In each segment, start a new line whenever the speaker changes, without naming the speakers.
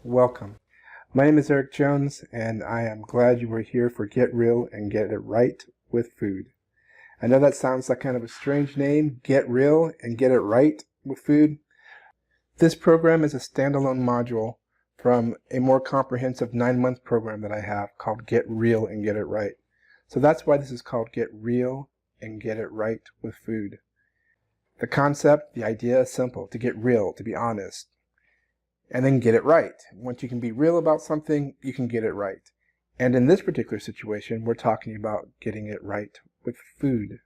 welcome. My name is Eric Jones, and I am glad you were here for Get Real and Get It Right with Food. I know that sounds like kind of a strange name, Get Real and Get It Right with Food. This program is a standalone module from a more comprehensive 9-month program that I have called Get Real and Get It Right. So that's why this is called Get Real and Get It Right with Food. The concept, the idea is simple: to get real, to be honest, and then get it right. Once you can be real about something, you can get it right. And in this particular situation, we're talking about getting it right with food,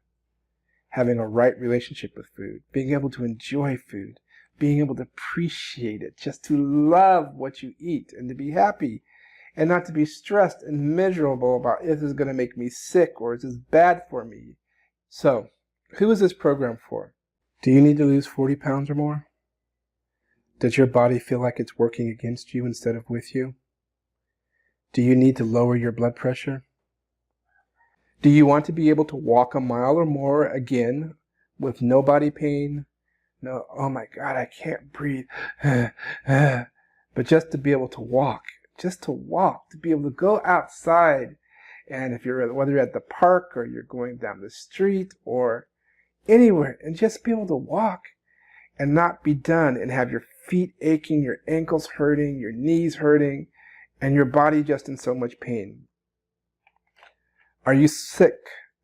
having a right relationship with food, being able to enjoy food, being able to appreciate it, just to love what you eat and to be happy and not to be stressed and miserable about if this is going to make me sick or is this bad for me. So, who is this program for? Do you need to lose 40 pounds or more? Does your body feel like it's working against you instead of with you? Do you need to lower your blood pressure? Do you want to be able to walk a mile or more again with no body pain? No, oh my God, I can't breathe. But just to be able to walk, to be able to go outside. And whether you're at the park or you're going down the street or anywhere, and just be able to walk and not be done and have your feet aching, your ankles hurting, your knees hurting, and your body just in so much pain. Are you sick?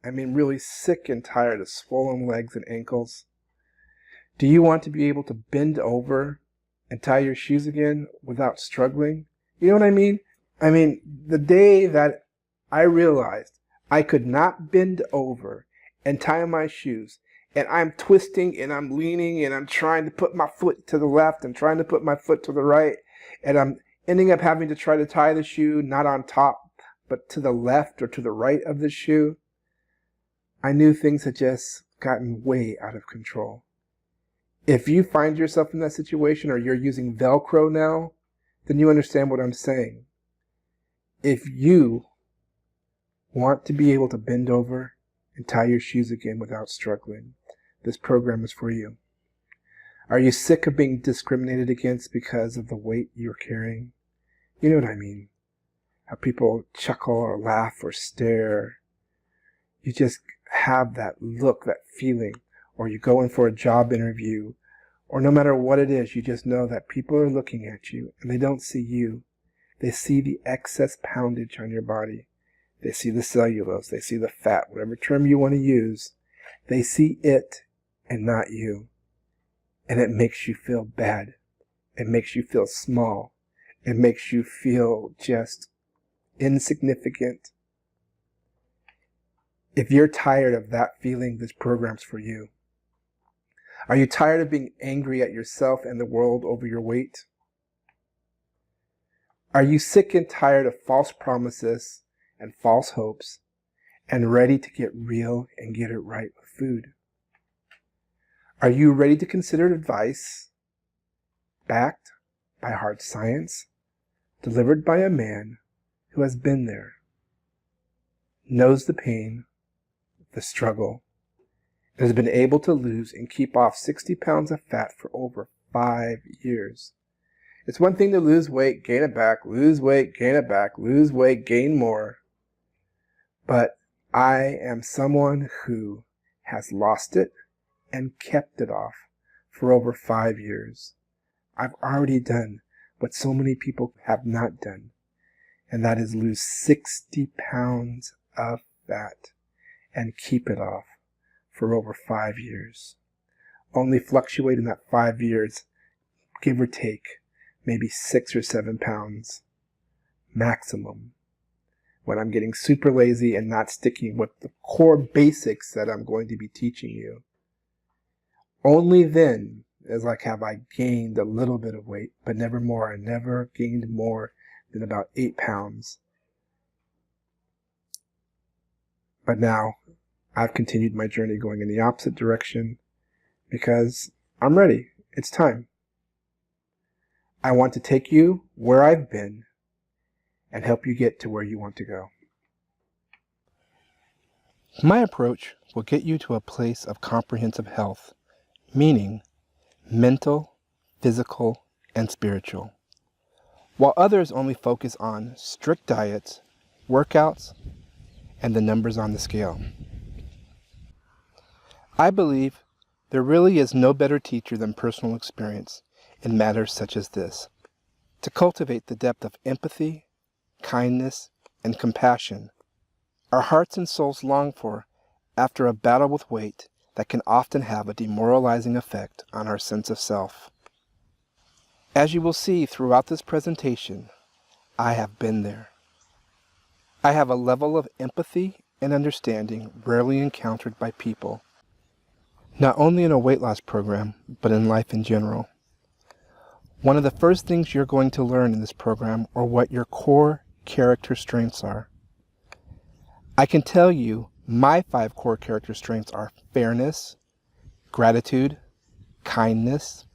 I mean, really sick and tired of swollen legs and ankles? Do you want to be able to bend over and tie your shoes again without struggling? You know what I mean? I mean, the day that I realized I could not bend over and tie my shoes, and I'm twisting and I'm leaning and I'm trying to put my foot to the left and trying to put my foot to the right, and I'm ending up having to try to tie the shoe not on top but to the left or to the right of the shoe, I knew things had just gotten way out of control. If you find yourself in that situation or you're using Velcro now, then you understand what I'm saying. If you want to be able to bend over and tie your shoes again without struggling, this program is for you. Are you sick of being discriminated against because of the weight you're carrying? You know what I mean. How people chuckle or laugh or stare. You just have that look, that feeling. Or you go in for a job interview, or no matter what it is, you just know that people are looking at you and they don't see you. They see the excess poundage on your body. They see the cellulose, they see the fat, whatever term you want to use. They see it and not you. And it makes you feel bad. It makes you feel small. It makes you feel just insignificant. If you're tired of that feeling, this program's for you. Are you tired of being angry at yourself and the world over your weight? Are you sick and tired of false promises and false hopes and ready to get real and get it right with food? Are you ready to consider advice backed by hard science, delivered by a man who has been there, knows the pain, the struggle, and has been able to lose and keep off 60 pounds of fat for over 5 years? It's one thing to lose weight, gain it back, lose weight, gain it back, lose weight, gain more. But I am someone who has lost it and kept it off for over 5 years. I've already done what so many people have not done, and that is lose 60 pounds of fat and keep it off for over 5 years. Only fluctuate in that 5 years, give or take, maybe 6 or 7 pounds maximum, when I'm getting super lazy and not sticking with the core basics that I'm going to be teaching you. Only then have I gained a little bit of weight, but never more. I never gained more than about 8 pounds. But now I've continued my journey going in the opposite direction because I'm ready. It's time. I want to take you where I've been and help you get to where you want to go. My approach will get you to a place of comprehensive health, meaning mental, physical, and spiritual. while others only focus on strict diets, workouts, and the numbers on the scale. I believe there really is no better teacher than personal experience in matters such as this, to cultivate the depth of empathy, kindness, and compassion our hearts and souls long for after a battle with weight that can often have a demoralizing effect on our sense of self. As you will see throughout this presentation, I have been there. I have a level of empathy and understanding rarely encountered by people, not only in a weight loss program, but in life in general. One of the first things you're going to learn in this program are what your core character strengths are. I can tell you my 5 core character strengths are fairness, gratitude, kindness,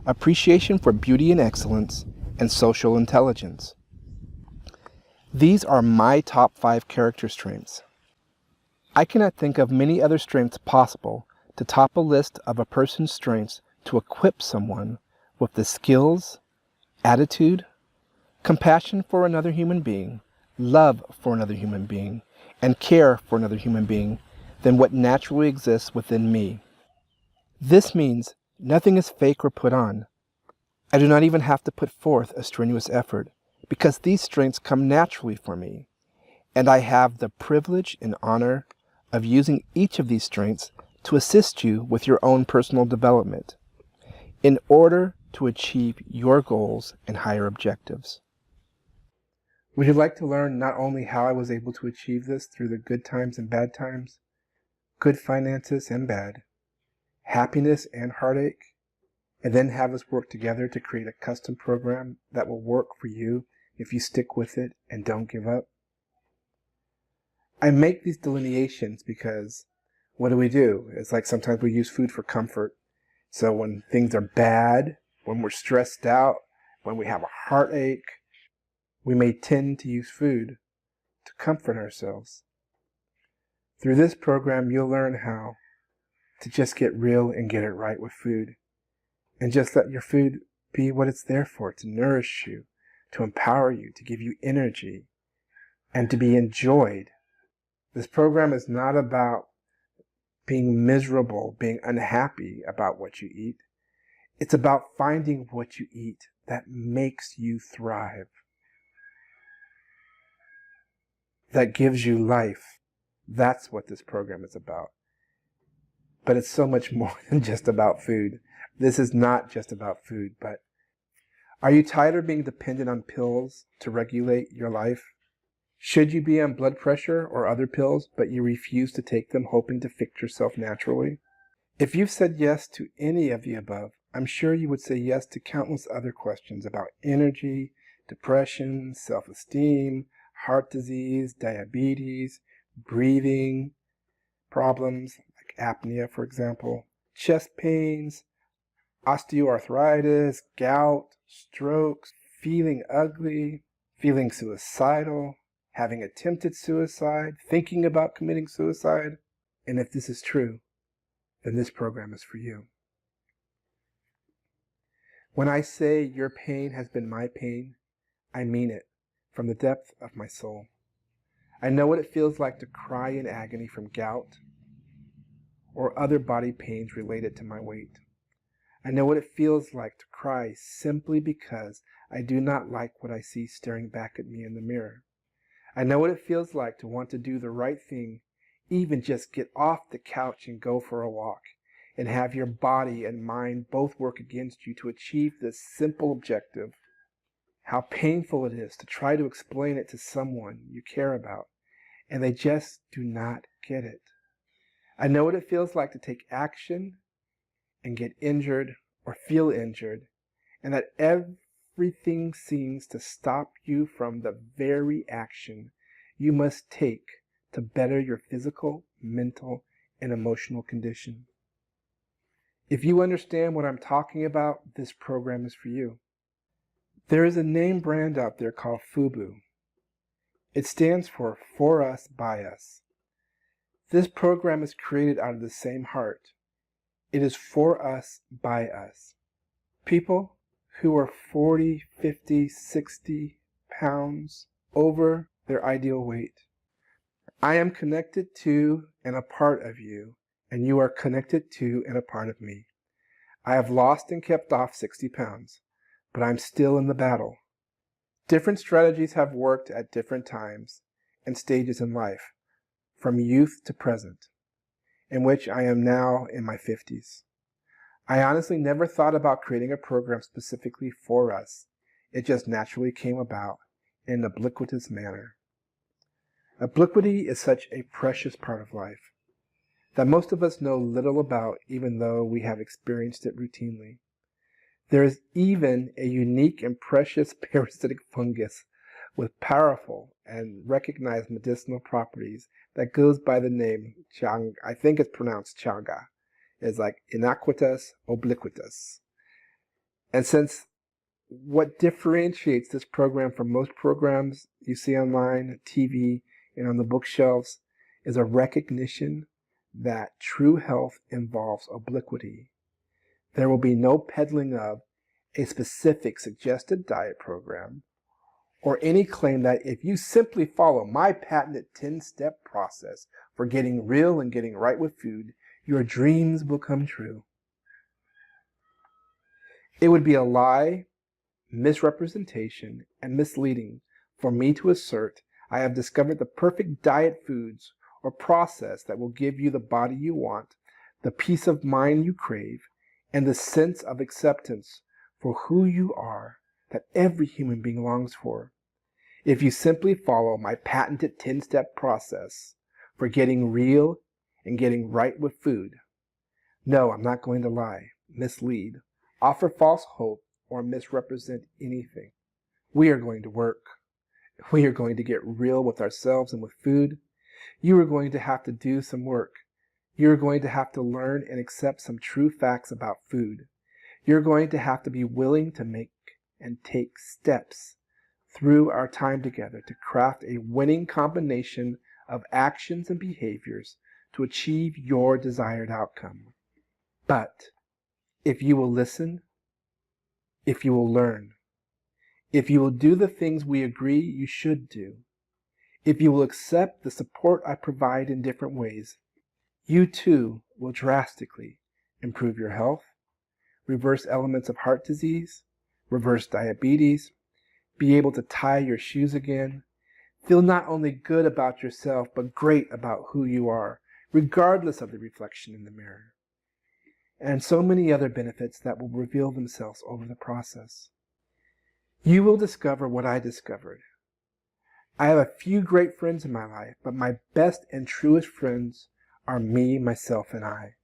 appreciation for beauty and excellence, and social intelligence. These are my top 5 character strengths. I cannot think of many other strengths possible to top a list of a person's strengths to equip someone with the skills, attitude, compassion for another human being, love for another human being, and care for another human being than what naturally exists within me. This means nothing is fake or put on. I do not even have to put forth a strenuous effort because these strengths come naturally for me, and I have the privilege and honor of using each of these strengths to assist you with your own personal development in order to achieve your goals and higher objectives. Would you like to learn not only how I was able to achieve this through the good times and bad times, good finances and bad, happiness and heartache, and then have us work together to create a custom program that will work for you if you stick with it and don't give up? I make these delineations because what do? It's like sometimes we use food for comfort. So when things are bad, when we're stressed out, when we have a heartache, we may tend to use food to comfort ourselves. Through this program, you'll learn how to just get real and get it right with food. And just let your food be what it's there for, to nourish you, to empower you, to give you energy, and to be enjoyed. This program is not about being miserable, being unhappy about what you eat. It's about finding what you eat that makes you thrive, that gives you life. That's what this program is about. But it's so much more than just about food. This is not just about food, but are you tired of being dependent on pills to regulate your life? Should you be on blood pressure or other pills, but you refuse to take them, hoping to fix yourself naturally? If you've said yes to any of the above, I'm sure you would say yes to countless other questions about energy, depression, self-esteem, heart disease, diabetes, breathing problems like apnea, for example, chest pains, osteoarthritis, gout, strokes, feeling ugly, feeling suicidal, having attempted suicide, thinking about committing suicide. And if this is true, then this program is for you. When I say your pain has been my pain, I mean it from the depth of my soul. I know what it feels like to cry in agony from gout or other body pains related to my weight. I know what it feels like to cry simply because I do not like what I see staring back at me in the mirror. I know what it feels like to want to do the right thing, even just get off the couch and go for a walk, and have your body and mind both work against you to achieve this simple objective. How painful it is to try to explain it to someone you care about, and they just do not get it. I know what it feels like to take action and get injured or feel injured, and that everything seems to stop you from the very action you must take to better your physical, mental, and emotional condition. If you understand what I'm talking about, this program is for you. There is a name brand out there called FUBU. It stands for Us, By Us. This program is created out of the same heart. It is for us, by us. People who are 40, 50, 60 pounds over their ideal weight. I am connected to and a part of you, and you are connected to and a part of me. I have lost and kept off 60 pounds, but I'm still in the battle. Different strategies have worked at different times and stages in life, from youth to present, in which I am now in my 50s. I honestly never thought about creating a program specifically for us. It just naturally came about in an obliquitous manner. Obliquity is such a precious part of life that most of us know little about, even though we have experienced it routinely. There is even a unique and precious parasitic fungus with powerful and recognized medicinal properties that goes by the name I think it's pronounced chaga. It's like Inocuitas obliquatus. And since what differentiates this program from most programs you see online, TV, and on the bookshelves is a recognition that true health involves obliquity. There will be no peddling of a specific suggested diet program or any claim that if you simply follow my patented 10-step process for getting real and getting right with food, your dreams will come true. It would be a lie, misrepresentation, and misleading for me to assert I have discovered the perfect diet foods or process that will give you the body you want, the peace of mind you crave, and the sense of acceptance for who you are that every human being longs for. If you simply follow my patented 10-step process for getting real and getting right with food. No, I'm not going to lie, mislead, offer false hope, or misrepresent anything. We are going to work. We are going to get real with ourselves and with food. You are going to have to do some work. You're going to have to learn and accept some true facts about food. You're going to have to be willing to make and take steps through our time together to craft a winning combination of actions and behaviors to achieve your desired outcome. But if you will listen, if you will learn, if you will do the things we agree you should do, if you will accept the support I provide in different ways, you too will drastically improve your health, reverse elements of heart disease, reverse diabetes, be able to tie your shoes again, feel not only good about yourself, but great about who you are, regardless of the reflection in the mirror, and so many other benefits that will reveal themselves over the process. You will discover what I discovered. I have a few great friends in my life, but my best and truest friends are me, myself, and I.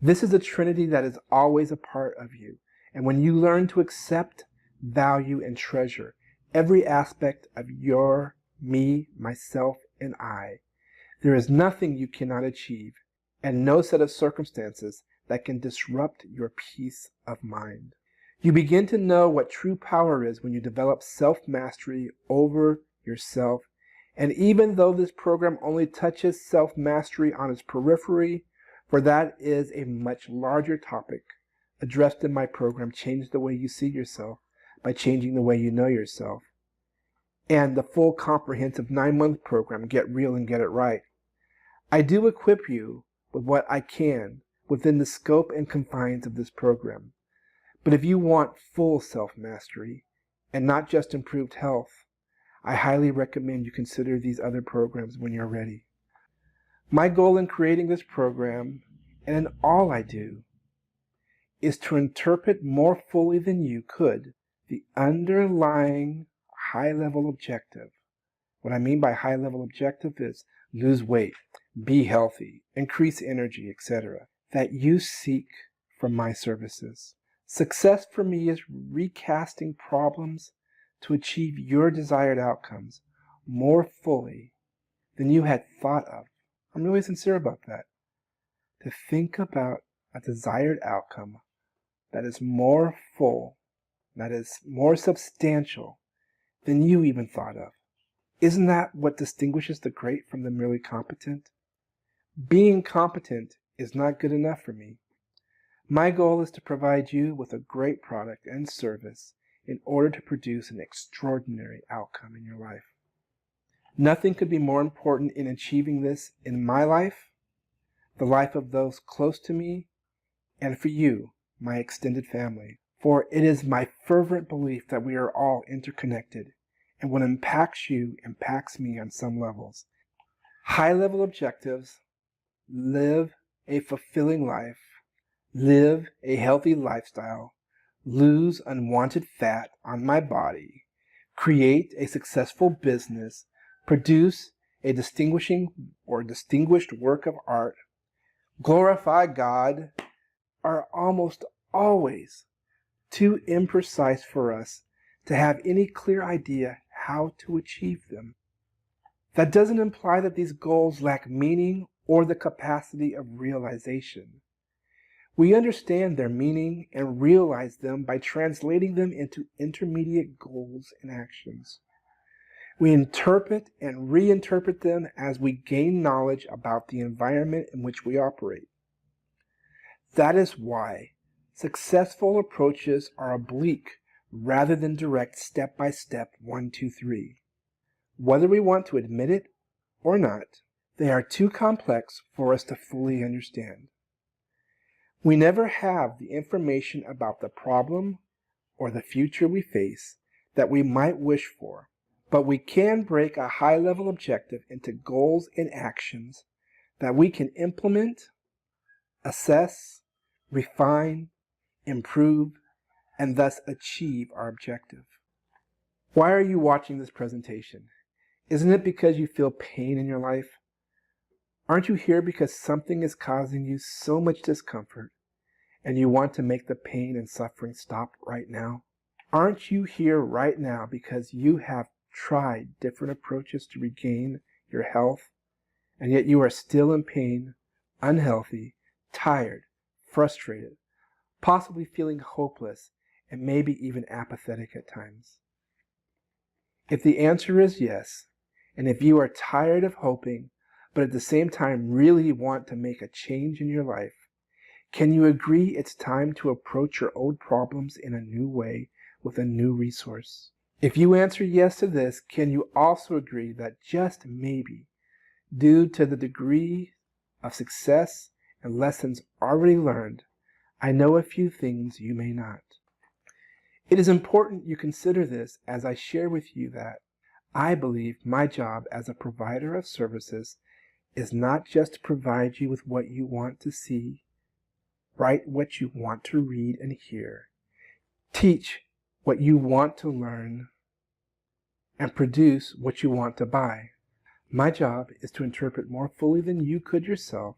This is a trinity that is always a part of you, and when you learn to accept, value, and treasure every aspect of your, me, myself, and I, there is nothing you cannot achieve, and no set of circumstances that can disrupt your peace of mind. You begin to know what true power is when you develop self-mastery over yourself, and even though this program only touches self-mastery on its periphery, for that is a much larger topic addressed in my program, Change the Way You See Yourself by Changing the Way You Know Yourself, and the full comprehensive 9-month program, Get Real and Get It Right. I do equip you with what I can within the scope and confines of this program. But if you want full self-mastery and not just improved health, I highly recommend you consider these other programs when you're ready. My goal in creating this program, and in all I do, is to interpret more fully than you could the underlying high-level objective. What I mean by high-level objective is lose weight, be healthy, increase energy, etc., that you seek from my services. Success for me is recasting problems to achieve your desired outcomes more fully than you had thought of. I'm really sincere about that. To think about a desired outcome that is more full, that is more substantial than you even thought of. Isn't that what distinguishes the great from the merely competent? Being competent is not good enough for me. My goal is to provide you with a great product and service in order to produce an extraordinary outcome in your life. Nothing could be more important in achieving this in my life, the life of those close to me, and for you, my extended family. For it is my fervent belief that we are all interconnected, and what impacts you impacts me on some levels. High-level objectives: live a fulfilling life, live a healthy lifestyle, lose unwanted fat on my body, create a successful business, produce a distinguished work of art, glorify God, are almost always too imprecise for us to have any clear idea how to achieve them. That doesn't imply that these goals lack meaning or the capacity of realization. We understand their meaning and realize them by translating them into intermediate goals and actions. We interpret and reinterpret them as we gain knowledge about the environment in which we operate. That is why successful approaches are oblique rather than direct step-by-step 1, 2, 3. Whether we want to admit it or not, they are too complex for us to fully understand. We never have the information about the problem or the future we face that we might wish for, but we can break a high-level objective into goals and actions that we can implement, assess, refine, improve, and thus achieve our objective. Why are you watching this presentation? Isn't it because you feel pain in your life? Aren't you here because something is causing you so much discomfort and you want to make the pain and suffering stop right now? Aren't you here right now because you have tried different approaches to regain your health, and yet you are still in pain, unhealthy, tired, frustrated, possibly feeling hopeless, and maybe even apathetic at times? If the answer is yes, and if you are tired of hoping, but at the same time really want to make a change in your life, can you agree it's time to approach your old problems in a new way with a new resource? If you answer yes to this, can you also agree that just maybe, due to the degree of success and lessons already learned, I know a few things you may not? It is important you consider this as I share with you that I believe my job as a provider of services is not just to provide you with what you want to see, write what you want to read and hear, teach what you want to learn, and produce what you want to buy. My job is to interpret more fully than you could yourself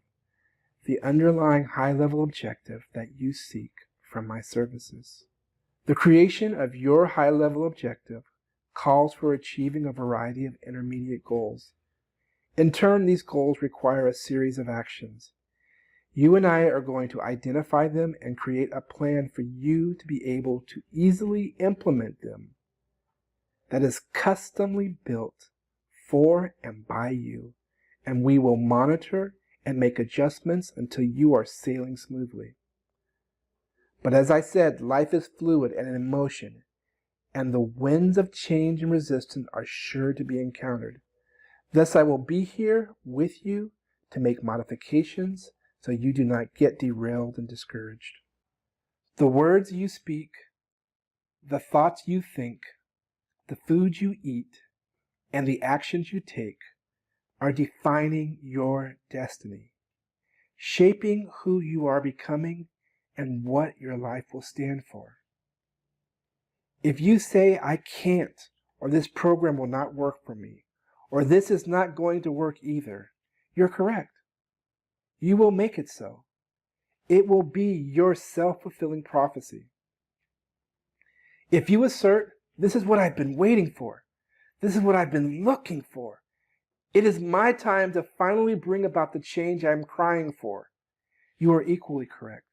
the underlying high-level objective that you seek from my services. The creation of your high-level objective calls for achieving a variety of intermediate goals. In turn, these goals require a series of actions. You and I are going to identify them and create a plan for you to be able to easily implement them that is customly built for and by you, and we will monitor and make adjustments until you are sailing smoothly. But as I said, life is fluid and in motion, and the winds of change and resistance are sure to be encountered. Thus, I will be here with you to make modifications so you do not get derailed and discouraged. The words you speak, the thoughts you think, the foods you eat, and the actions you take are defining your destiny, shaping who you are becoming and what your life will stand for. If you say, I can't, or this program will not work for me, or this is not going to work either, you're correct. You will make it so. It will be your self-fulfilling prophecy. If you assert, this is what I've been waiting for, this is what I've been looking for, it is my time to finally bring about the change I'm crying for, you are equally correct.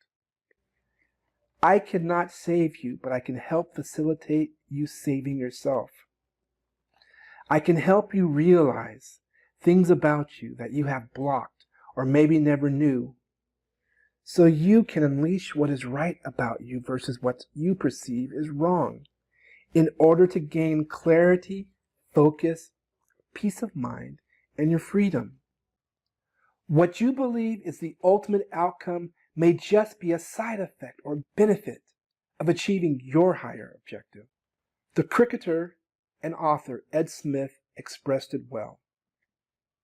I cannot save you, but I can help facilitate you saving yourself. I can help you realize things about you that you have blocked or maybe never knew, so you can unleash what is right about you versus what you perceive is wrong, in order to gain clarity, focus, peace of mind, and your freedom. What you believe is the ultimate outcome may just be a side effect or benefit of achieving your higher objective. The cricketer and author Ed Smith expressed it well.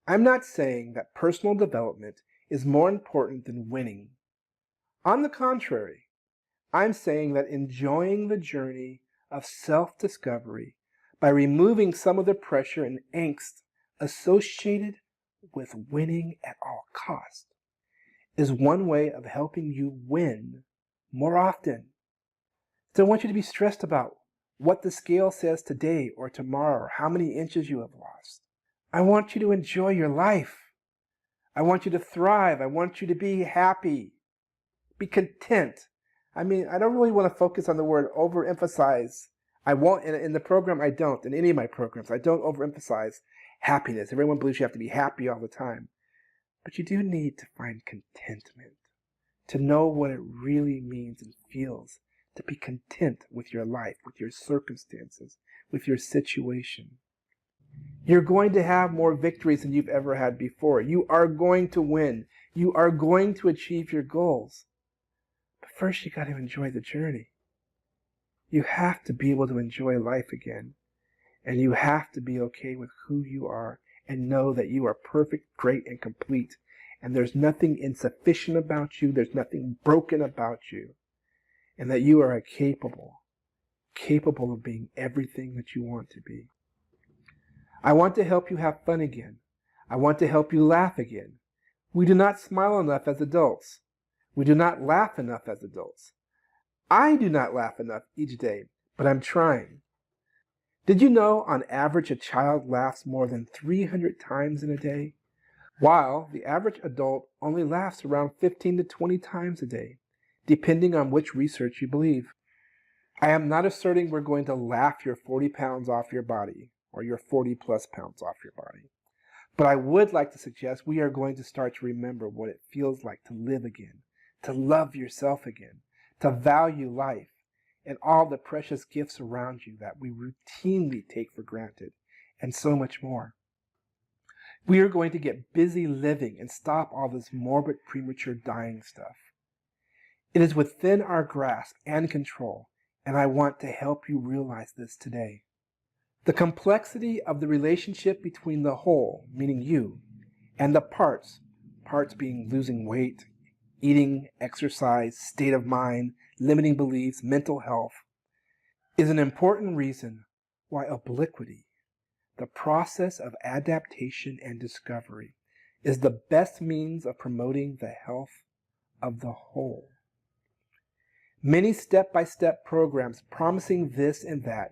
I'm not saying that personal development is more important than winning. On the contrary, I'm saying that enjoying the journey of self-discovery by removing some of the pressure and angst associated with winning at all costs is one way of helping you win more often. So I want you to be stressed about what the scale says today or tomorrow or how many inches you have lost. I want you to enjoy your life. I want you to thrive. I want you to be happy. Be content. I don't really want to focus on the word overemphasize. I won't, in the program, I don't. In any of my programs, I don't overemphasize happiness. Everyone believes you have to be happy all the time. But you do need to find contentment, to know what it really means and feels, to be content with your life, with your circumstances, with your situation. You're going to have more victories than you've ever had before. You are going to win. You are going to achieve your goals. But first, you got to enjoy the journey. You have to be able to enjoy life again. And you have to be okay with who you are and know that you are perfect, great, and complete. And there's nothing insufficient about you. There's nothing broken about you. And that you are capable of being everything that you want to be. I want to help you have fun again. I want to help you laugh again. We do not smile enough as adults. We do not laugh enough as adults. I do not laugh enough each day, but I'm trying. Did you know on average a child laughs more than 300 times in a day, while the average adult only laughs around 15 to 20 times a day, depending on which research you believe? I am not asserting we're going to laugh your 40 pounds off your body or your 40 plus pounds off your body. But I would like to suggest we are going to start to remember what it feels like to live again, to love yourself again, to value life and all the precious gifts around you that we routinely take for granted, and so much more. We are going to get busy living and stop all this morbid premature dying stuff. It is within our grasp and control, and I want to help you realize this today. The complexity of the relationship between the whole, meaning you, and the parts being losing weight, eating, exercise, state of mind, limiting beliefs, mental health, is an important reason why obliquity, the process of adaptation and discovery, is the best means of promoting the health of the whole. Many step-by-step programs promising this and that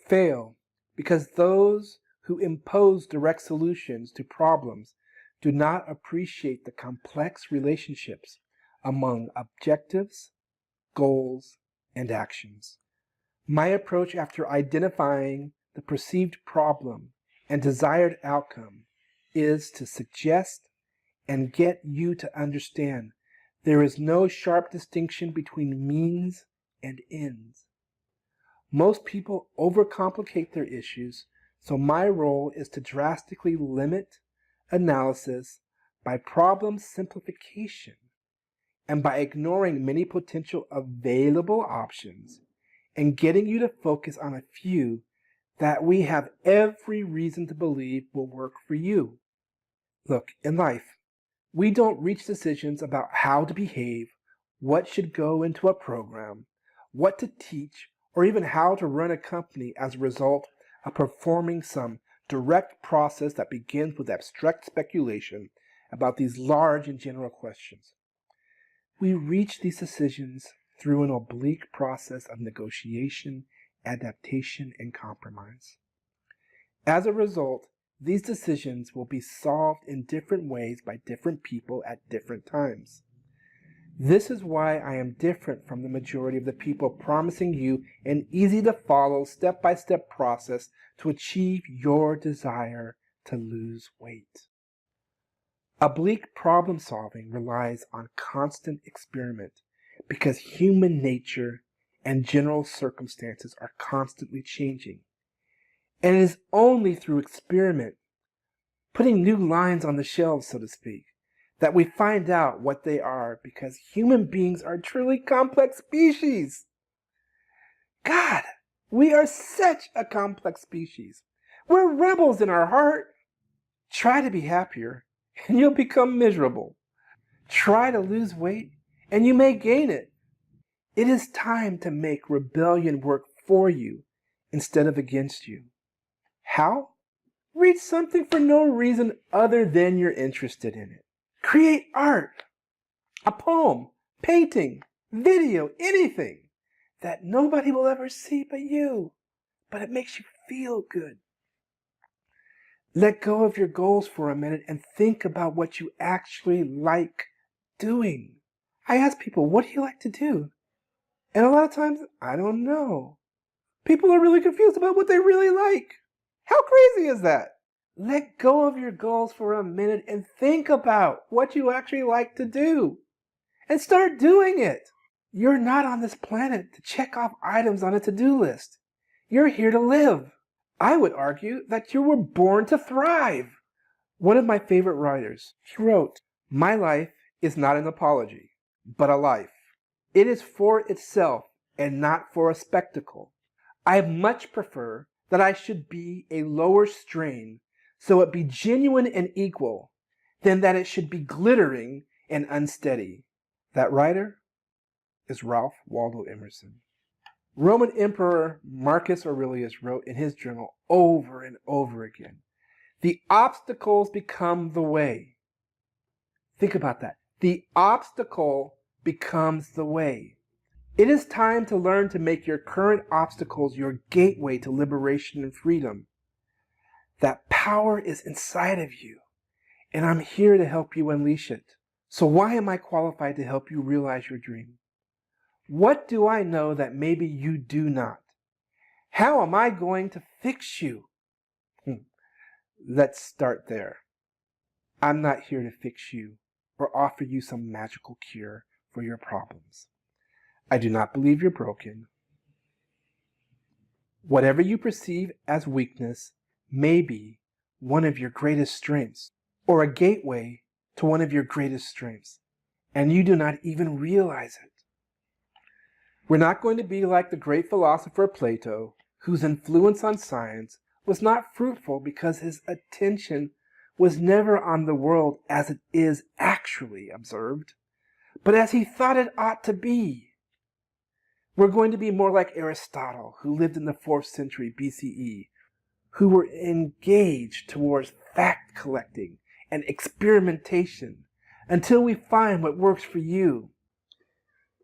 fail because those who impose direct solutions to problems do not appreciate the complex relationships among objectives, goals, and actions. My approach after identifying the perceived problem and desired outcome is to suggest and get you to understand there is no sharp distinction between means and ends. Most people overcomplicate their issues, so my role is to drastically limit analysis by problem simplification and by ignoring many potential available options and getting you to focus on a few that we have every reason to believe will work for you. Look, in life, we don't reach decisions about how to behave, what should go into a program, what to teach, or even how to run a company as a result of performing some direct process that begins with abstract speculation about these large and general questions. We reach these decisions through an oblique process of negotiation, adaptation, and compromise. As a result, these decisions will be solved in different ways by different people at different times. This is why I am different from the majority of the people promising you an easy-to-follow, step-by-step process to achieve your desire to lose weight. Oblique problem solving relies on constant experiment because human nature and general circumstances are constantly changing. And it is only through experiment, putting new lines on the shelves, so to speak, that we find out what they are, because human beings are truly complex species. God, we are such a complex species. We're rebels in our heart. Try to be happier, and you'll become miserable. Try to lose weight, and you may gain it. It is time to make rebellion work for you instead of against you. How? Read something for no reason other than you're interested in it. Create art, a poem, painting, video, anything that nobody will ever see but you, but it makes you feel good. Let go of your goals for a minute and think about what you actually like doing. I ask people, what do you like to do? And a lot of times, I don't know. People are really confused about what they really like. How crazy is that? Let go of your goals for a minute and think about what you actually like to do. And start doing it. You're not on this planet to check off items on a to-do list. You're here to live. I would argue that you were born to thrive. One of my favorite writers, he wrote, "My life is not an apology, but a life. It is for itself and not for a spectacle. I much prefer that I should be a lower strain so it be genuine and equal than that it should be glittering and unsteady." That writer is Ralph Waldo Emerson. Roman Emperor Marcus Aurelius wrote in his journal over and over again, "The obstacles become the way." Think about that. The obstacle becomes the way. It is time to learn to make your current obstacles your gateway to liberation and freedom. That power is inside of you, and I'm here to help you unleash it. So why am I qualified to help you realize your dream? What do I know that maybe you do not? How am I going to fix you? Let's start there. I'm not here to fix you or offer you some magical cure for your problems. I do not believe you're broken. Whatever you perceive as weakness may be one of your greatest strengths, or a gateway to one of your greatest strengths, and you do not even realize it. We're not going to be like the great philosopher Plato, whose influence on science was not fruitful because his attention was never on the world as it is actually observed, but as he thought it ought to be. We're going to be more like Aristotle, who lived in the 4th century BCE, who were engaged towards fact collecting and experimentation until we find what works for you.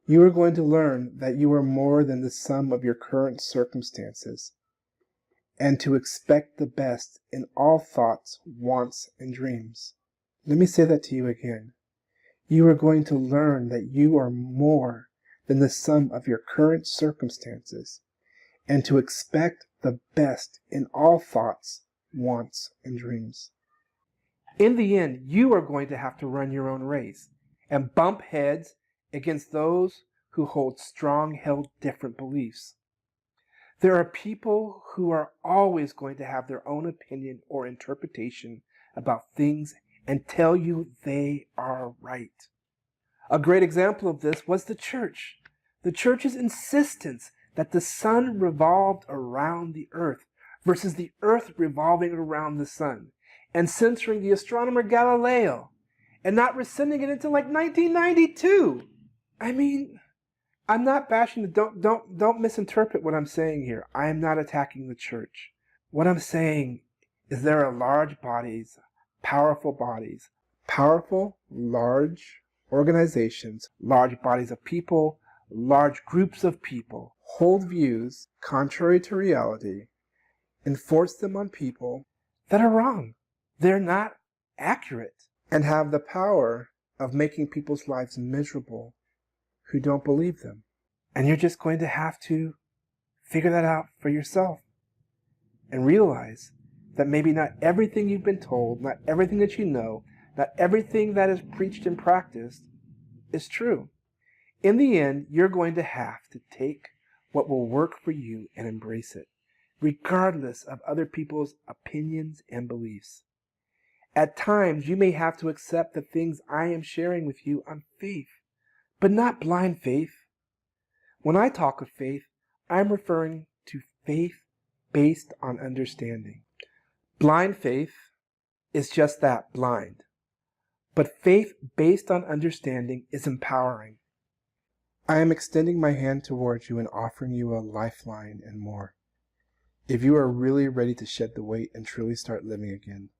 You are going to learn that you are more than the sum of your current circumstances, and to expect the best in all thoughts, wants, and dreams. Let me say that to you again. You are going to learn that you are more than the sum of your current circumstances, and to expect the best in all thoughts, wants, and dreams. In the end, you are going to have to run your own race and bump heads against those who hold strong-held different beliefs. There are people who are always going to have their own opinion or interpretation about things and tell you they are right. A great example of this was the church. The church's insistence that the sun revolved around the earth versus the earth revolving around the sun, and censoring the astronomer Galileo and not rescinding it until like 1992. I mean, I'm not bashing don't misinterpret what I'm saying here. I am not attacking the church. What I'm saying is there are large bodies, powerful, large organizations, large bodies of people, large groups of people hold views contrary to reality, enforce them on people that are wrong. They're not accurate, and have the power of making people's lives miserable who don't believe them. And you're just going to have to figure that out for yourself and realize that maybe not everything you've been told, not everything that you know, Not everything that is preached and practiced is true. In the end, you're going to have to take what will work for you and embrace it, regardless of other people's opinions and beliefs. At times, you may have to accept the things I am sharing with you on faith, but not blind faith. When I talk of faith, I'm referring to faith based on understanding. Blind faith is just that, blind. But faith based on understanding is empowering. I am extending my hand towards you and offering you a lifeline and more. If you are really ready to shed the weight and truly start living again,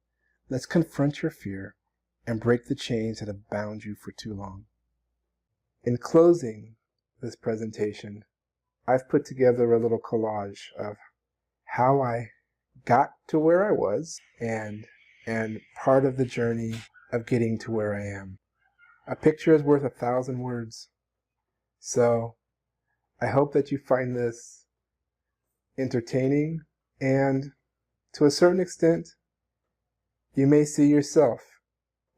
let's confront your fear and break the chains that have bound you for too long. In closing this presentation, I've put together a little collage of how I got to where I was and part of the journey of getting to where I am. A picture is worth 1,000 words. So I hope that you find this entertaining, and to a certain extent, you may see yourself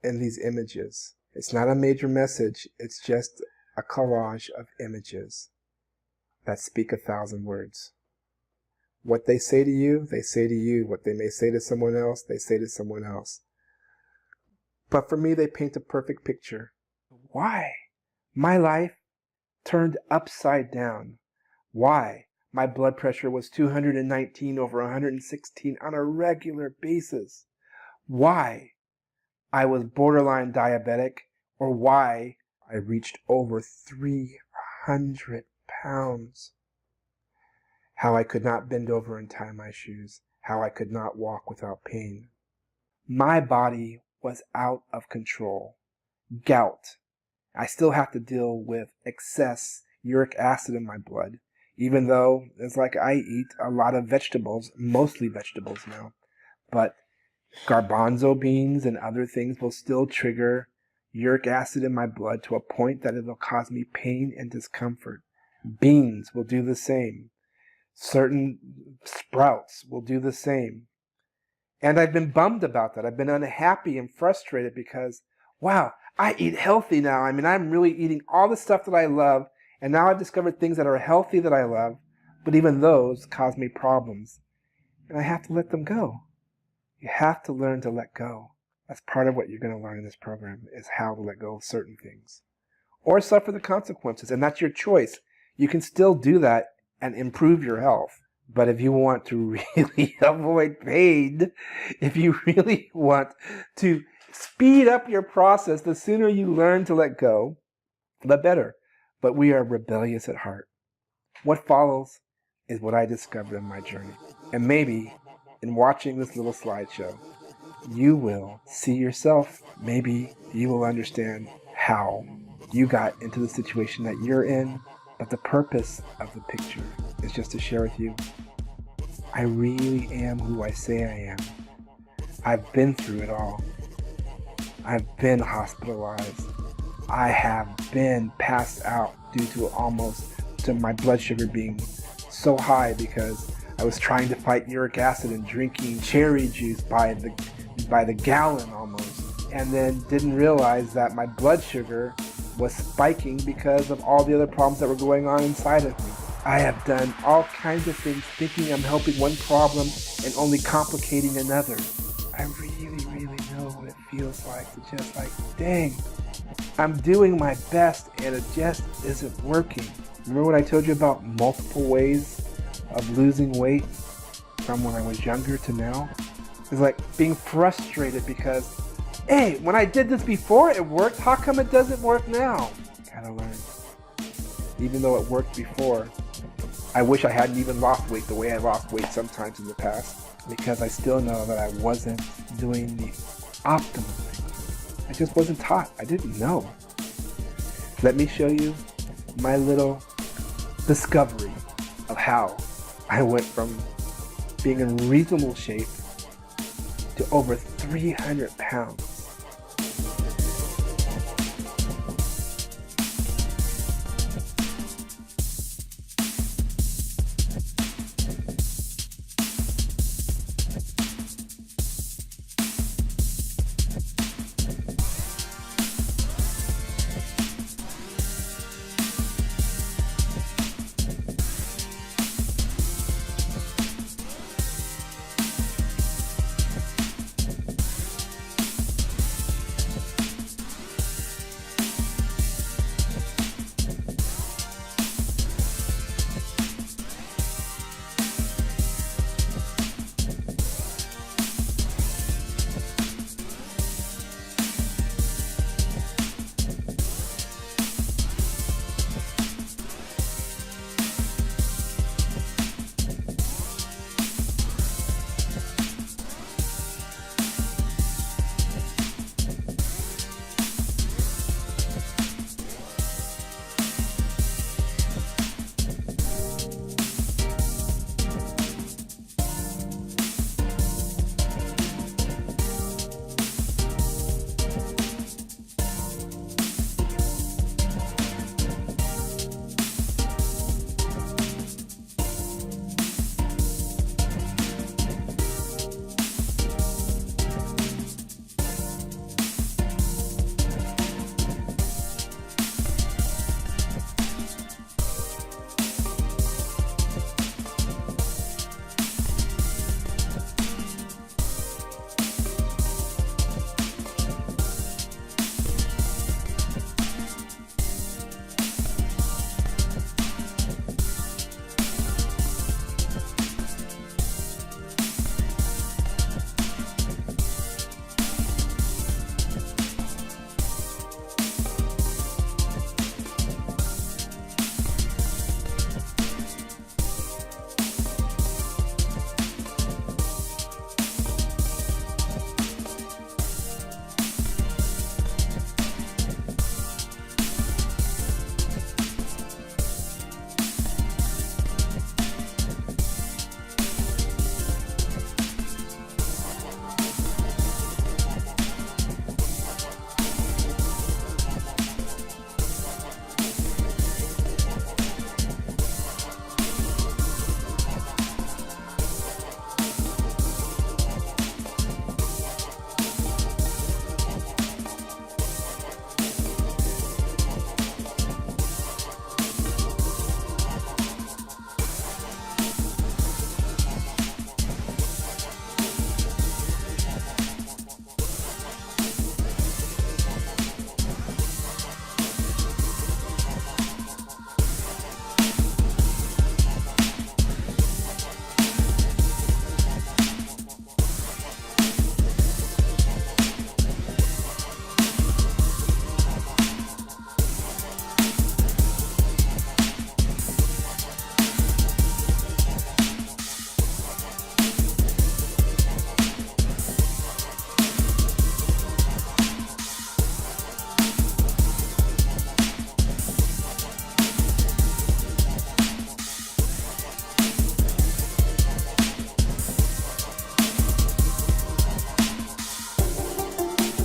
in these images. It's not a major message, it's just a collage of images that speak 1,000 words. What they say to you, they say to you. What they may say to someone else, they say to someone else. But for me, they paint a perfect picture. Why? My life turned upside down. Why? My blood pressure was 219 over 116 on a regular basis. Why? I was borderline diabetic, or why I reached over 300 pounds. How I could not bend over and tie my shoes. How I could not walk without pain. My body was out of control. Gout. I still have to deal with excess uric acid in my blood, even though it's like I eat a lot of vegetables, mostly vegetables now. But garbanzo beans and other things will still trigger uric acid in my blood to a point that it'll cause me pain and discomfort. Beans will do the same. Certain sprouts will do the same. And I've been bummed about that. I've been unhappy and frustrated because, wow, I eat healthy now. I mean, I'm really eating all the stuff that I love, and now I've discovered things that are healthy that I love, but even those cause me problems. And I have to let them go. You have to learn to let go. That's part of what you're going to learn in this program, is how to let go of certain things. Or suffer the consequences, and that's your choice. You can still do that and improve your health. But if you want to really avoid pain, if you really want to speed up your process, the sooner you learn to let go, the better. But we are rebellious at heart. What follows is what I discovered in my journey. And maybe in watching this little slideshow, you will see yourself. Maybe you will understand how you got into the situation that you're in. But the purpose of the picture is just to share with you, I really am who I say I am. I've been through it all. I've been hospitalized. I have been passed out due to my blood sugar being so high because I was trying to fight uric acid and drinking cherry juice by the gallon almost, and then didn't realize that my blood sugar was spiking because of all the other problems that were going on inside of me. I have done all kinds of things thinking I'm helping one problem and only complicating another. I really, really know what it feels like to just like, dang, I'm doing my best and it just isn't working. Remember what I told you about multiple ways of losing weight from when I was younger to now? It's like being frustrated because, hey, when I did this before it worked, how come it doesn't work now? Gotta learn. Even though it worked before, I wish I hadn't even lost weight the way I lost weight sometimes in the past, because I still know that I wasn't doing the optimal thing. I just wasn't taught. I didn't know. Let me show you my little discovery of how I went from being in reasonable shape to over 300 pounds. I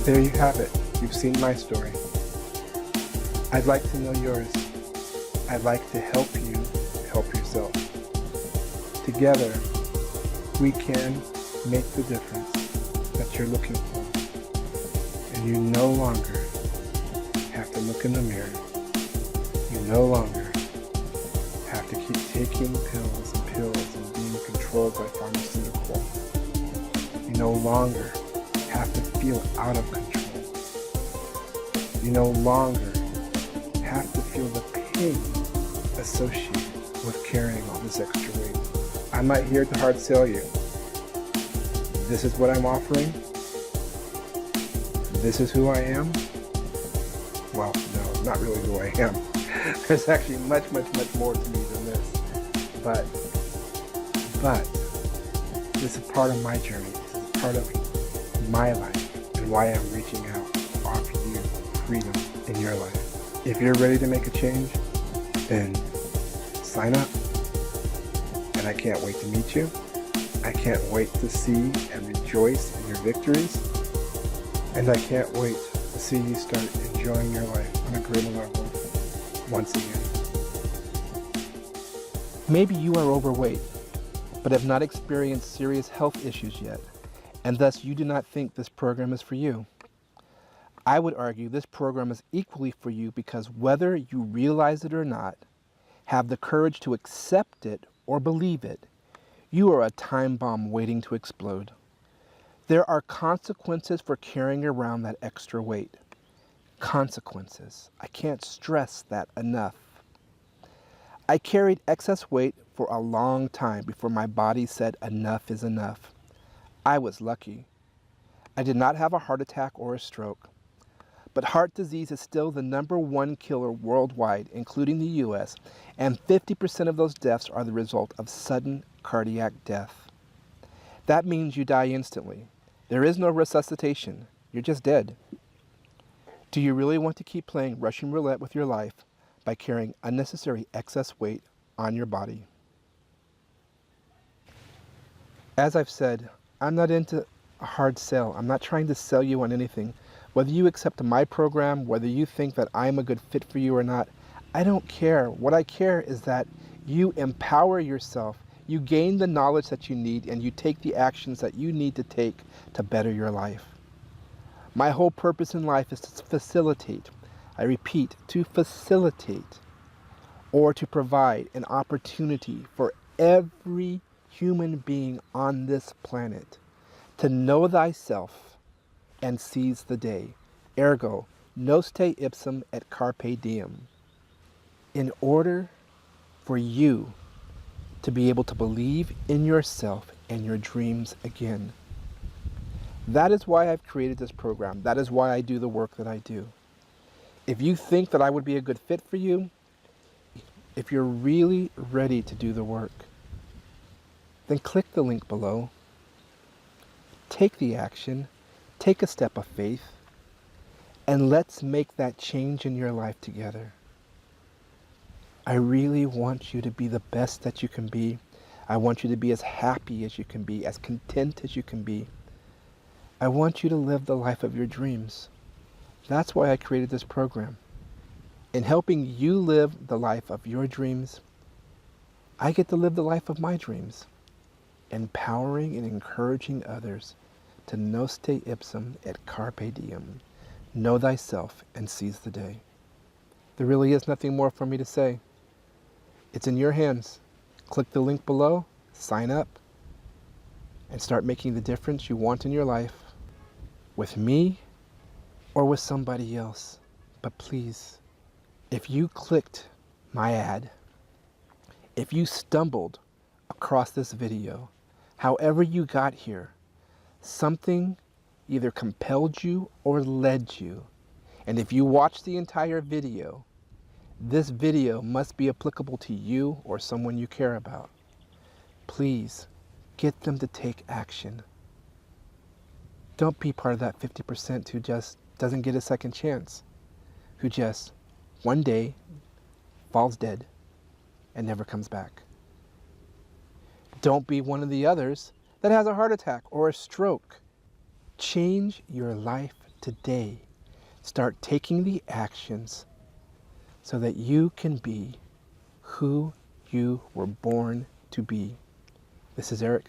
There you have it. You've seen my story. I'd like to know yours. I'd like to help you help yourself. Together, we can make the difference that you're looking for. And you no longer have to look in the mirror. You no longer have to keep taking pills and being controlled by pharmaceutical. You no longer have to feel out of control. You no longer have to feel the pain associated with carrying all this extra weight. I'm not here to hard sell you. This is what I'm offering. This is who I am. Well, no, not really who I am. There's actually much more to me than this. But this is part of my journey. This is part of my life and why I'm reaching out to offer you freedom in your life. If you're ready to make a change, then sign up. And I can't wait to meet you. I can't wait to see and rejoice in your victories. And I can't wait to see you start enjoying your life on a greater level once again. Maybe you are overweight, but have not experienced serious health issues yet, and thus you do not think this program is for you. I would argue this program is equally for you because whether you realize it or not, have the courage to accept it or believe it, you are a time bomb waiting to explode. There are consequences for carrying around that extra weight. Consequences. I can't stress that enough. I carried excess weight for a long time before my body said enough is enough. I was lucky. I did not have a heart attack or a stroke. But heart disease is still the #1 killer worldwide, including the US, and 50% of those deaths are the result of sudden cardiac death. That means you die instantly. There is no resuscitation. You're just dead. Do you really want to keep playing Russian roulette with your life by carrying unnecessary excess weight on your body? As I've said, I'm not into a hard sell. I'm not trying to sell you on anything. Whether you accept my program, whether you think that I'm a good fit for you or not, I don't care. What I care is that you empower yourself, you gain the knowledge that you need, and you take the actions that you need to take to better your life. My whole purpose in life is to facilitate, I repeat, to facilitate or to provide an opportunity for every human being on this planet to know thyself and seize the day. Ergo, noste ipsum et carpe diem. In order for you to be able to believe in yourself and your dreams again. That is why I've created this program. That is why I do the work that I do. If you think that I would be a good fit for you, if you're really ready to do the work, then click the link below. Take the action. Take a step of faith, and let's make that change in your life together. I really want you to be the best that you can be. I want you to be as happy as you can be, as content as you can be. I want you to live the life of your dreams. That's why I created this program. In helping you live the life of your dreams, I get to live the life of my dreams, empowering and encouraging others to noste ipsum et carpe diem. Know thyself and seize the day. There really is nothing more for me to say. It's in your hands. Click the link below, sign up, and start making the difference you want in your life with me or with somebody else. But please, if you clicked my ad, if you stumbled across this video, however you got here, something either compelled you or led you. And if you watch the entire video, this video must be applicable to you or someone you care about. Please get them to take action. Don't be part of that 50% who just doesn't get a second chance, who just one day falls dead and never comes back. Don't be one of the others that has a heart attack or a stroke. Change your life today. Start taking the actions so that you can be who you were born to be. This is Eric.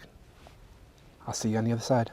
I'll see you on the other side.